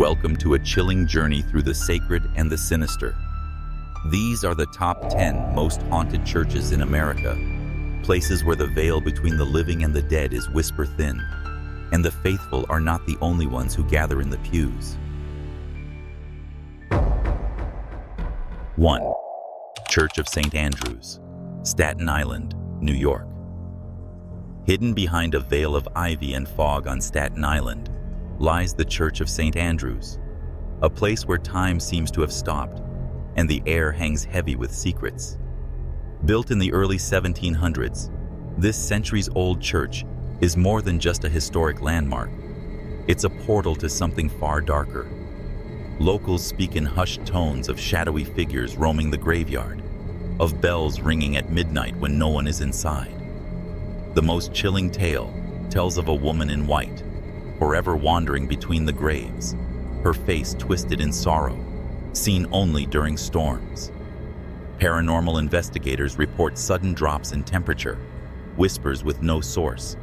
Welcome to a chilling journey through the sacred and the sinister. These are the top 10 most haunted churches in America, places where the veil between the living and the dead is whisper thin, and the faithful are not the only ones who gather in the pews. 1. Church of St. Andrews, Staten Island, New York. Hidden behind a veil of ivy and fog on Staten Island lies the Church of St. Andrews, a place where time seems to have stopped and the air hangs heavy with secrets. Built in the early 1700s, this centuries-old church is more than just a historic landmark. It's a portal to something far darker. Locals speak in hushed tones of shadowy figures roaming the graveyard, of bells ringing at midnight when no one is inside. The most chilling tale tells of a woman in white, forever wandering between the graves, her face twisted in sorrow, seen only during storms. Paranormal investigators report sudden drops in temperature, whispers with no source,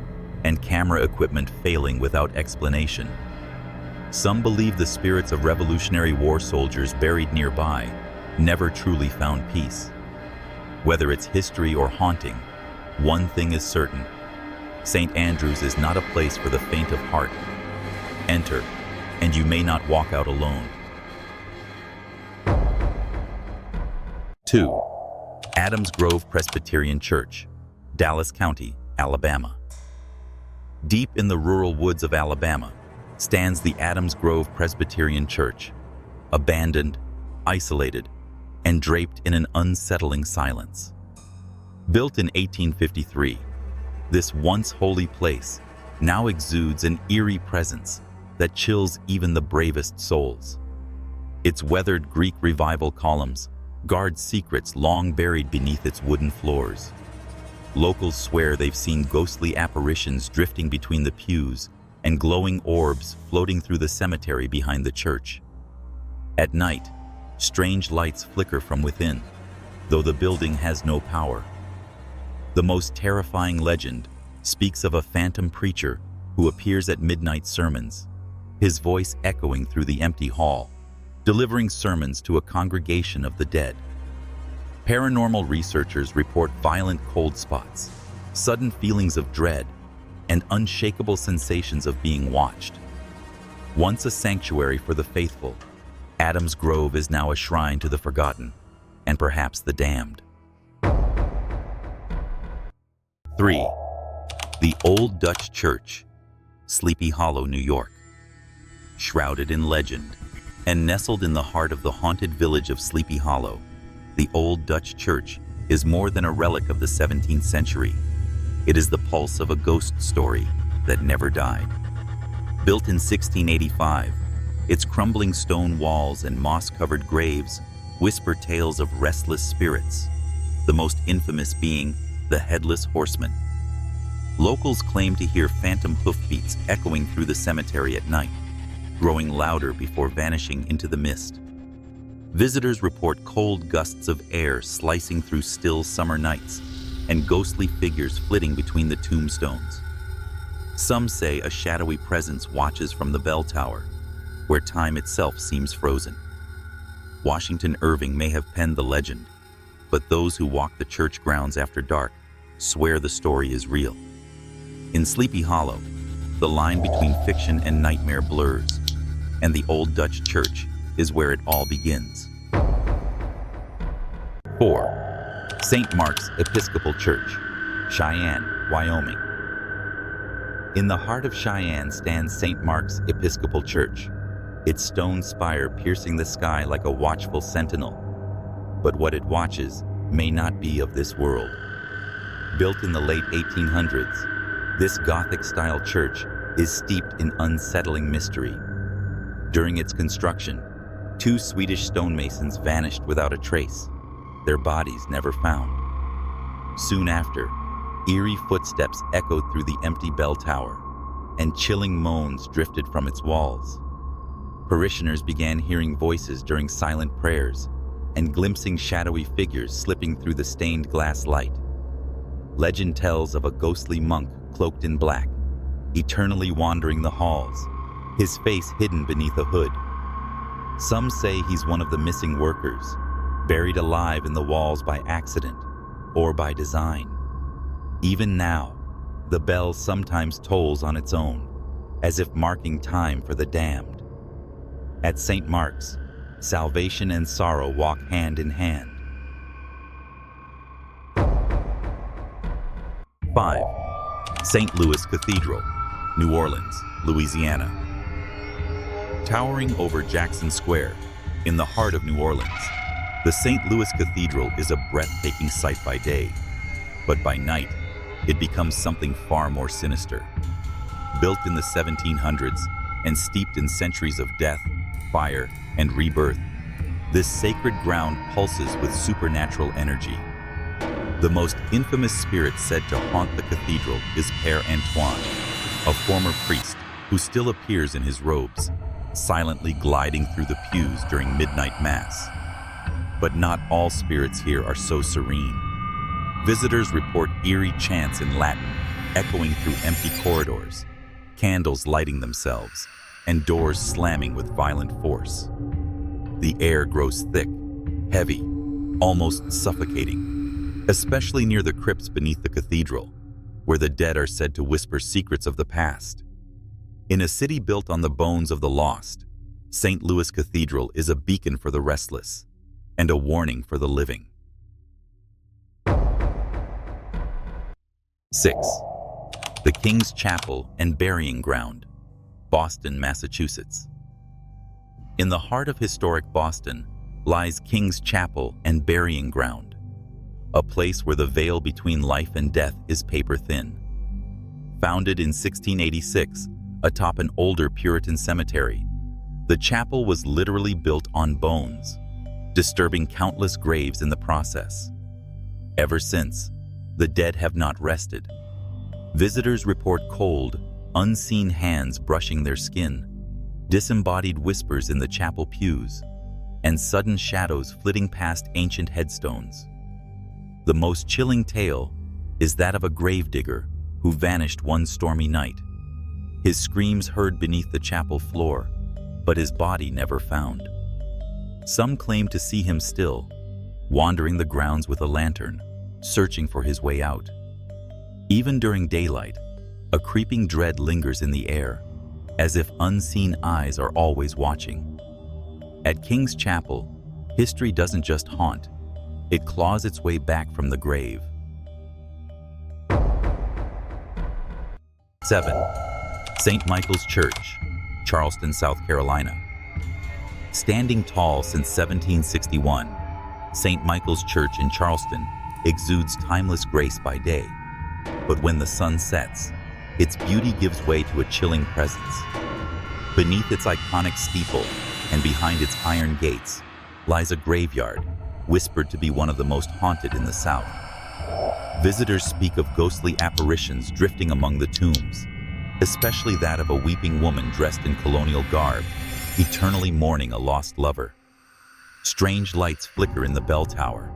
and camera equipment failing without explanation. Some believe the spirits of Revolutionary War soldiers buried nearby never truly found peace. Whether it's history or haunting, one thing is certain: St. Andrews is not a place for the faint of heart. Enter, and you may not walk out alone. 2. Adams Grove Presbyterian Church, Dallas County, Alabama. Deep in the rural woods of Alabama stands the Adams Grove Presbyterian Church, abandoned, isolated, and draped in an unsettling silence. Built in 1853, this once holy place now exudes an eerie presence that chills even the bravest souls. Its weathered Greek Revival columns guard secrets long buried beneath its wooden floors. Locals swear they've seen ghostly apparitions drifting between the pews and glowing orbs floating through the cemetery behind the church. At night, strange lights flicker from within, though the building has no power. The most terrifying legend speaks of a phantom preacher who appears at midnight sermons, his voice echoing through the empty hall, delivering sermons to a congregation of the dead. Paranormal researchers report violent cold spots, sudden feelings of dread, and unshakable sensations of being watched. Once a sanctuary for the faithful, Adams Grove is now a shrine to the forgotten, and perhaps the damned. 3. The Old Dutch Church, Sleepy Hollow, New York. Shrouded in legend and nestled in the heart of the haunted village of Sleepy Hollow, the Old Dutch Church is more than a relic of the 17th century. It is the pulse of a ghost story that never died. Built in 1685, its crumbling stone walls and moss-covered graves whisper tales of restless spirits, the most infamous being the Headless Horseman. Locals claim to hear phantom hoofbeats echoing through the cemetery at night, growing louder before vanishing into the mist. Visitors report cold gusts of air slicing through still summer nights and ghostly figures flitting between the tombstones. Some say a shadowy presence watches from the bell tower, where time itself seems frozen. Washington Irving may have penned the legend, but those who walk the church grounds after dark swear the story is real. In Sleepy Hollow, the line between fiction and nightmare blurs, and the Old Dutch Church is where it all begins. 4. St. Mark's Episcopal Church, Cheyenne, Wyoming. In the heart of Cheyenne stands St. Mark's Episcopal Church, its stone spire piercing the sky like a watchful sentinel. But what it watches may not be of this world. Built in the late 1800s, this Gothic-style church is steeped in unsettling mystery. During its construction, 2 Swedish stonemasons vanished without a trace, their bodies never found. Soon after, eerie footsteps echoed through the empty bell tower, and chilling moans drifted from its walls. Parishioners began hearing voices during silent prayers and glimpsing shadowy figures slipping through the stained glass light. Legend tells of a ghostly monk cloaked in black, eternally wandering the halls, his face hidden beneath a hood, Some say he's one of the missing workers, buried alive in the walls by accident or by design. Even now, the bell sometimes tolls on its own, as if marking time for the damned. At St. Mark's, salvation and sorrow walk hand in hand. 5. St. Louis Cathedral, New Orleans, Louisiana. Towering over Jackson Square, in the heart of New Orleans, the St. Louis Cathedral is a breathtaking sight by day, but by night, it becomes something far more sinister. Built in the 1700s and steeped in centuries of death, fire, and rebirth, this sacred ground pulses with supernatural energy. The most infamous spirit said to haunt the cathedral is Père Antoine, a former priest who still appears in his robes, silently gliding through the pews during midnight mass. But not all spirits here are so serene. Visitors report eerie chants in Latin, echoing through empty corridors, candles lighting themselves, and doors slamming with violent force. The air grows thick, heavy, almost suffocating, especially near the crypts beneath the cathedral, where the dead are said to whisper secrets of the past. In a city built on the bones of the lost, St. Louis Cathedral is a beacon for the restless and a warning for the living. 6. The King's Chapel and Burying Ground, Boston, Massachusetts. In the heart of historic Boston lies King's Chapel and Burying Ground, a place where the veil between life and death is paper thin. Founded in 1686 atop an older Puritan cemetery, the chapel was literally built on bones, disturbing countless graves in the process. Ever since, the dead have not rested. Visitors report cold, unseen hands brushing their skin, disembodied whispers in the chapel pews, and sudden shadows flitting past ancient headstones. The most chilling tale is that of a gravedigger who vanished one stormy night. His screams heard beneath the chapel floor, but his body never found. Some claim to see him still, wandering the grounds with a lantern, searching for his way out. Even during daylight, a creeping dread lingers in the air, as if unseen eyes are always watching. At King's Chapel, history doesn't just haunt, it claws its way back from the grave. 7. St. Michael's Church, Charleston, South Carolina. Standing tall since 1761, St. Michael's Church in Charleston exudes timeless grace by day, but when the sun sets, its beauty gives way to a chilling presence. Beneath its iconic steeple and behind its iron gates lies a graveyard, whispered to be one of the most haunted in the South. Visitors speak of ghostly apparitions drifting among the tombs, especially that of a weeping woman dressed in colonial garb, eternally mourning a lost lover. Strange lights flicker in the bell tower,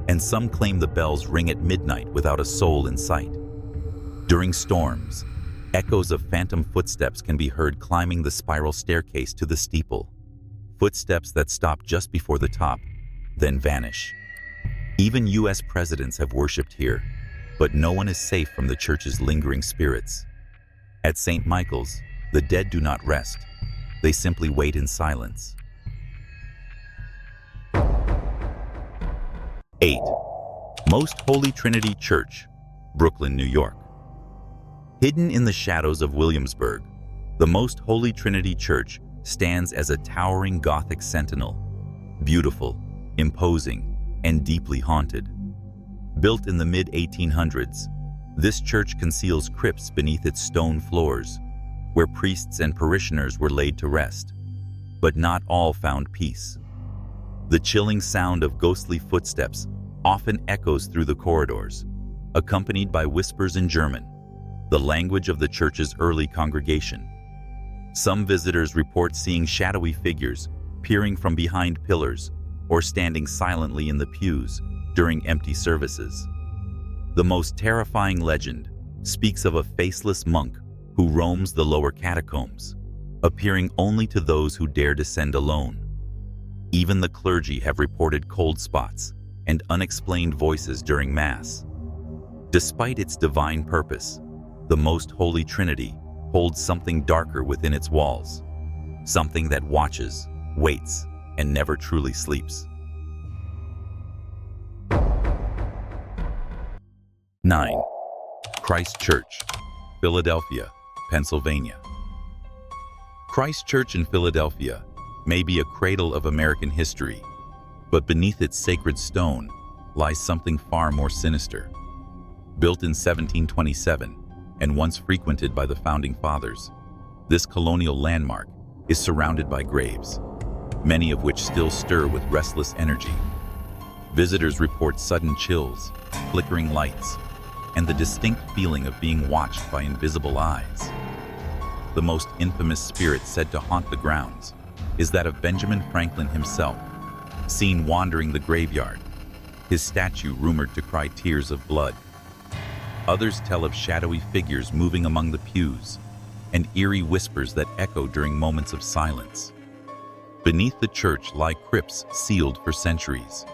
and some claim the bells ring at midnight without a soul in sight. During storms, echoes of phantom footsteps can be heard climbing the spiral staircase to the steeple, footsteps that stop just before the top, then vanish. Even U.S. presidents have worshipped here, but no one is safe from the church's lingering spirits. At St. Michael's, the dead do not rest. They simply wait in silence. 8. Most Holy Trinity Church, Brooklyn, New York. Hidden in the shadows of Williamsburg, the Most Holy Trinity Church stands as a towering Gothic sentinel, beautiful, imposing, and deeply haunted. Built in the mid-1800s, this church conceals crypts beneath its stone floors, where priests and parishioners were laid to rest. But not all found peace. The chilling sound of ghostly footsteps often echoes through the corridors, accompanied by whispers in German, the language of the church's early congregation. Some visitors report seeing shadowy figures peering from behind pillars or standing silently in the pews during empty services. The most terrifying legend speaks of a faceless monk who roams the lower catacombs, appearing only to those who dare descend alone. Even the clergy have reported cold spots and unexplained voices during Mass. Despite its divine purpose, the Most Holy Trinity holds something darker within its walls, something that watches, waits, and never truly sleeps. 9. Christ Church, Philadelphia, Pennsylvania. Christ Church in Philadelphia may be a cradle of American history, but beneath its sacred stone lies something far more sinister. Built in 1727 and once frequented by the Founding Fathers, this colonial landmark is surrounded by graves, many of which still stir with restless energy. Visitors report sudden chills, flickering lights, and the distinct feeling of being watched by invisible eyes. The most infamous spirit said to haunt the grounds is that of Benjamin Franklin himself, seen wandering the graveyard, his statue rumored to cry tears of blood. Others tell of shadowy figures moving among the pews and eerie whispers that echo during moments of silence. Beneath the church lie crypts sealed for centuries,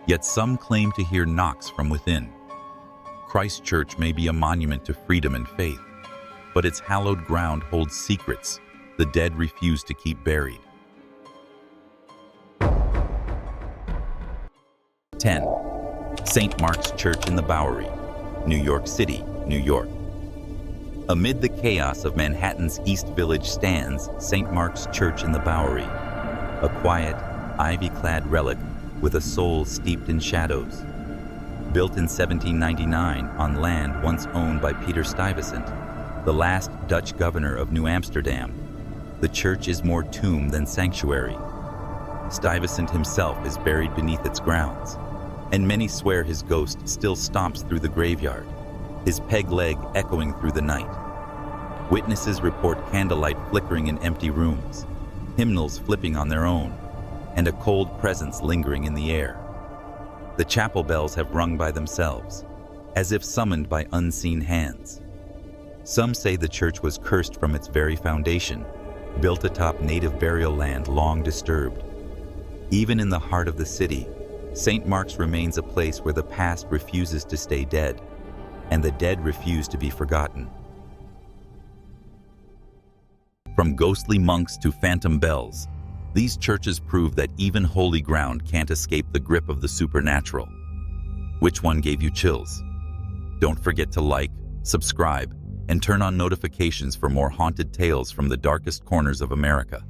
yet some claim to hear knocks from within. Christ Church may be a monument to freedom and faith, but its hallowed ground holds secrets the dead refuse to keep buried. 10. St. Mark's Church in the Bowery, New York City, New York. Amid the chaos of Manhattan's East Village stands St. Mark's Church in the Bowery, a quiet, ivy-clad relic with a soul steeped in shadows. Built in 1799 on land once owned by Peter Stuyvesant, the last Dutch governor of New Amsterdam, the church is more tomb than sanctuary. Stuyvesant himself is buried beneath its grounds, and many swear his ghost still stomps through the graveyard, his peg leg echoing through the night. Witnesses report candlelight flickering in empty rooms, hymnals flipping on their own, and a cold presence lingering in the air. The chapel bells have rung by themselves, as if summoned by unseen hands. Some say the church was cursed from its very foundation, built atop native burial land long disturbed. Even in the heart of the city, St. Mark's remains a place where the past refuses to stay dead, and the dead refuse to be forgotten. From ghostly monks to phantom bells, these churches prove that even holy ground can't escape the grip of the supernatural. Which one gave you chills? Don't forget to like, subscribe, and turn on notifications for more haunted tales from the darkest corners of America.